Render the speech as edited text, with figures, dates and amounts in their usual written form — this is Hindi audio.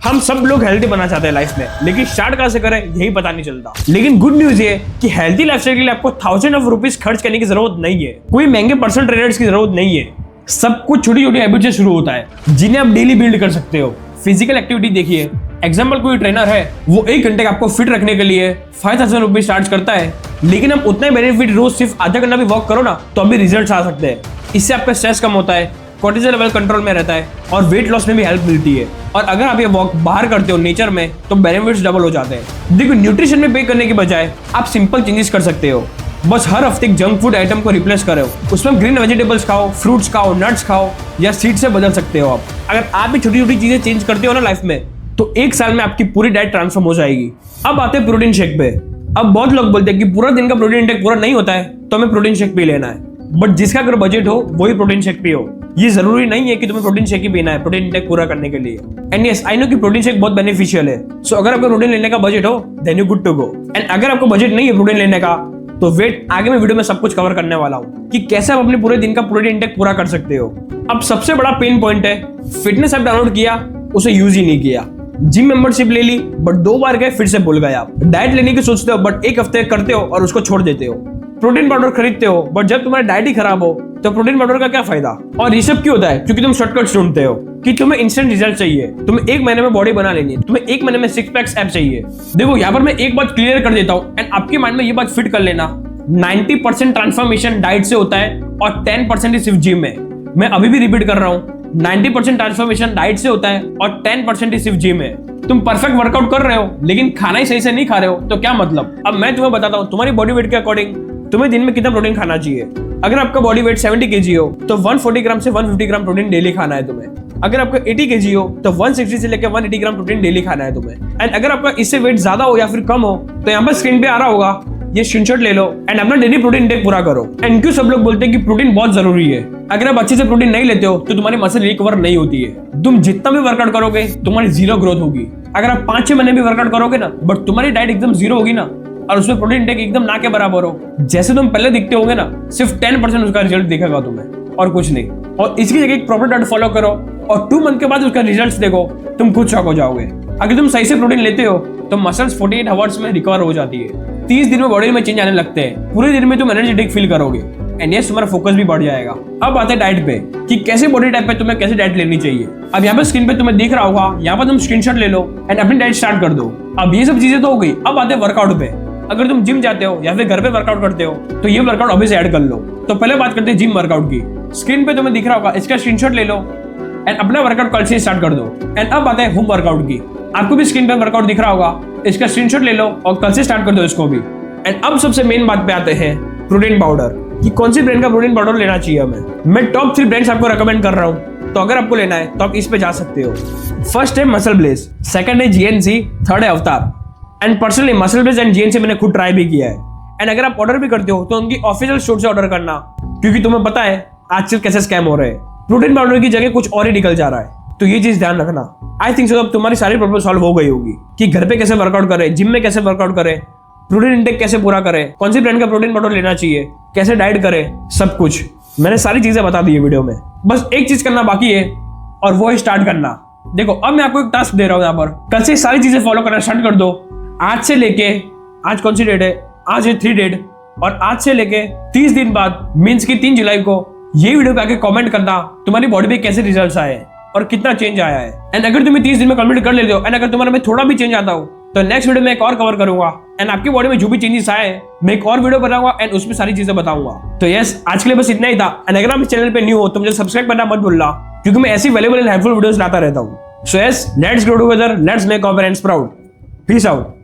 हम सब लोग हेल्दी बनना चाहते हैं लाइफ में, लेकिन स्टार्ट कहाँ से करें यही पता नहीं चलता। लेकिन गुड न्यूज ये कि हेल्दी लाइफस्टाइल के लिए आपको थाउजेंड ऑफ रुपीज खर्च करने की जरूरत नहीं है, कोई महंगे पर्सनल ट्रेनर्स की जरूरत नहीं है। सब कुछ छोटी छोटी हैबिट से शुरू होता है जिन्हें आप डेली बिल्ड कर सकते हो। फिजिकल एक्टिविटी देखिए, एग्जाम्पल कोई ट्रेनर है वो 1 घंटे आपको फिट रखने के लिए 5000 रुपीज चार्ज करता है, लेकिन आप उतना बेनिफिट रोज सिर्फ आधा घंटा भी वॉक करो ना तो अभी रिजल्ट आ सकते हैं। इससे आपका स्ट्रेस कम होता है, कोर्टिसोल लेवल कंट्रोल में रहता है और वेट लॉस में भी हेल्प मिलती है। और अगर आप ये वॉक बाहर करते हो नेचर में तो बेनिफिट्स डबल हो जाते हैं। देखो, न्यूट्रिशन में पे करने के बजाय आप सिंपल चेंजेस कर सकते हो। बस हर हफ्ते जंक फूड आइटम को रिप्लेस करो, उसमें ग्रीन वेजिटेबल्स खाओ, फ्रूट्स खाओ, नट्स खाओ या सीड से बदल सकते हो आप। अगर आप भी छोटी छोटी चीजें चेंज करते हो ना लाइफ में तो 1 साल में आपकी पूरी डाइट ट्रांसफॉर्म हो जाएगी। अब आते हैं प्रोटीन शेक पे। अब बहुत लोग बोलते हैं कि पूरा दिन का प्रोटीन इंटेक पूरा नहीं होता है तो हमें प्रोटीन शेक पी लेना है, बट जिसका अगर बजट हो वही प्रोटीन शेक पियो। ये जरूरी नहीं है कि तुम्हें प्रोटीन शेक ही पीना है प्रोटीन इंटेक पूरा करने के लिए। एंड यस, आई नो कि प्रोटीन शेक बहुत बेनिफिशियल है। सो अगर आपको प्रोटीन लेने का बजट हो then you good to go. And अगर आपको बजट नहीं है प्रोटीन लेने का तो वेट, आगे मैं वीडियो में सब कुछ कवर करने वाला हूँ कि कैसे आप अपने पूरे दिन का प्रोटीन इंटेक पूरा कर सकते हो। अब सबसे बड़ा पेन पॉइंट है, फिटनेस ऐप डाउनलोड किया, उसे यूज ही नहीं किया। जिम मेंबरशिप ले ली बट 2 बार गए फिर से भूल गए आप। डाइट लेने की सोचते हो बट 1 हफ्ते करते हो और उसको छोड़ देते हो। प्रोटीन पाउडर खरीदते हो बट जब तुम्हारी डाइट ही खराब हो तो प्रोटीन पाउडर का क्या फायदा। और ये सब क्यों होता है? क्योंकि तुम शॉर्टकट्स ढूंढते हो कि तुम्हें इंस्टेंट रिजल्ट चाहिए, तुम्हें 1 महीने में बॉडी बना लेनी है, तुम्हें 1 महीने में 6 पैक्स ऐप चाहिए। देखो, यहाँ पर मैं एक बात क्लियर कर देता हूँ एंड आपके माइंड में ये बात फिट कर लेना, 90% ट्रांसफॉर्मेशन डाइट से होता है और 10% ही सिर्फ जिम में। मैं अभी भी रिपीट कर रहा हूँ, 90% ट्रांसफॉर्मेशन डाइट से होता है और 10% ही सिर्फ जिम है। तुम परफेक्ट वर्कआउट कर रहे हो लेकिन खाना ही सही से नहीं खा रहे हो तो क्या मतलब। अब मैं तुम्हें बताता हूँ तुम्हारी बॉडी वेट के अकॉर्डिंग तुम्हें दिन में कितना प्रोटीन खाना चाहिए। अगर आपका बॉडी वेट 70 kg हो तो 140 ग्राम से 150 ग्राम प्रोटीन डेली खाना है तुम्हें। अगर आपका 80 kg हो तो 160 से लेकर 180 ग्राम प्रोटीन डेली खाना है तुम्हें। एंड अगर आपका इससे वेट ज्यादा हो या फिर कम हो तो यहाँ पर स्क्रीन पे आ रहा होगा, ये स्क्रीनशॉट ले लो एंड अपना डेली प्रोटीन इंटेक पूरा करो। एंड क्यों सब लोग बोलते हैं कि प्रोटीन बहुत जरूरी है। अगर आप अच्छे से प्रोटीन नहीं लेते हो तो तुम्हारी मसल रिकवर नहीं होती है। तुम जितना भी वर्कआउट करोगे तुम्हारी 0 ग्रोथ होगी। अगर आप 5-6 महीने भी वर्कआउट करोगे ना बट तुम्हारी डाइट एकदम 0 होगी ना और उसमें प्रोटीन इंटेक एकदम ना के बराबर हो, जैसे तुम पहले दिखते होगे ना, सिर्फ 10% उसका रिजल्ट दिखेगा तुम्हें और कुछ नहीं। और इसकी जगह एक प्रॉपर डाइट फॉलो करो और 2 मंथ के बाद उसका रिजल्ट देखो, तुम खुद शॉक हो जाओगे। अगर तुम सही से प्रोटीन लेते हो तो मसल्स 48 आवर्स में रिकवर हो जाती है, 30 दिन में बॉडी में चेंज आने लगते हैं, पूरे दिन में तुम एनर्जेटिक फील करोगे एंड यस, तुम्हारा फोकस भी बढ़ जाएगा। अब आते हैं डाइट पे कि कैसे बॉडी टाइप पे तुम्हें कैसे डाइट लेनी चाहिए। अब यहाँ पे स्क्रीन पे तुम्हें दिख रहा होगा, यहाँ पर तुम स्क्रीनशॉट ले लो एंड अपनी डाइट स्टार्ट कर दो। अब ये सब चीजें तो हो गई। अब आते हैं वर्कआउट पे। अगर तुम जिम जाते हो या फिर घर पे वर्कआउट करते हो तो ये वर्कआउट अभी से ऐड कर लो। तो पहले बात करते हैं जिम वर्कआउट की। स्क्रीन पे तुम्हें दिख रहा होगा, इसका स्क्रीनशॉट ले लो एंड अपना वर्कआउट कल से स्टार्ट कर दो। एंड अब आते हैं होम वर्कआउट की। आपको भी स्क्रीन पे वर्कआउट दिख रहा होगा, इसका स्क्रीनशॉट ले लो और कल से स्टार्ट कर दो इसको भी। एंड अब सबसे मेन बात पे आते हैं प्रोटीन पाउडर कि कौन सी ब्रांड का प्रोटीन पाउडर लेना चाहिए हमें। मैं टॉप 3 ब्रांड्स आपको रेकमेंड कर रहा हूँ, तो अगर आपको लेना है तो आप इस पे जा सकते हो। फर्स्ट है मसल ब्लेज, सेकंड है जीएनसी, थर्ड है Avatar. And personally muscle blaze and GNC मैंने खुद ट्राई भी किया है। एंड अगर आप ऑर्डर भी करते हो तो उनकी ऑफिशियल स्टोर से ऑर्डर करना, क्योंकि तुम्हें पता है आजकल कैसे स्कैम हो रहे हैं। प्रोटीन पाउडर की जगह कुछ और ही निकल जा रहा है, तो ये चीज ध्यान रखना। आई थिंक सो अब तुम्हारी सारी प्रॉब्लम सॉल्व हो गई होगी कि घर पे कैसे वर्कआउट करें, जिम में कैसे वर्कआउट करें, प्रोटीन इंटेक कैसे पूरा करें, कौन सी ब्रांड का प्रोटीन पाउडर लेना चाहिए, कैसे डाइट करें, सब कुछ मैंने सारी चीजें बता दी है वीडियो में। बस एक चीज करना बाकी है और वो है स्टार्ट करना। देखो, अब मैं आपको एक टास्क दे रहा हूँ यहाँ पर, कल से सारी चीजें फॉलो करना स्टार्ट कर दो। आज से लेके, आज कौन सी डेट है, आज है 3 डेट, और आज से लेके 30 दिन बाद मींस की 3 जुलाई को ये वीडियो पे आके कमेंट करना तुम्हारी बॉडी पे कैसे रिजल्ट्स आए और कितना चेंज आया है। एंड अगर तुम्हें 30 दिन में कंप्लीट कर लेते हो एंड अगर तुम्हारे में थोड़ा भी चेंज आता हो तो नेक्स्ट वीडियो में एक और कवर करूंगा एंड आपकी बॉडी में जो भी चेंजेस आए मैं एक और वीडियो बनाऊंगा एंड उसमें सारी चीजें बताऊंगा। तो यस, आज के लिए बस इतना ही था। एंड अगर आप इस चैनल पे न्यू हो तो मुझे सब्सक्राइब करना मत भूलना, क्योंकि मैं ऐसी वैल्यूएबल एंड हेल्पफुल वीडियोस लाता रहता हूँ। So yes, let's grow together, let's make our parents proud. Peace out.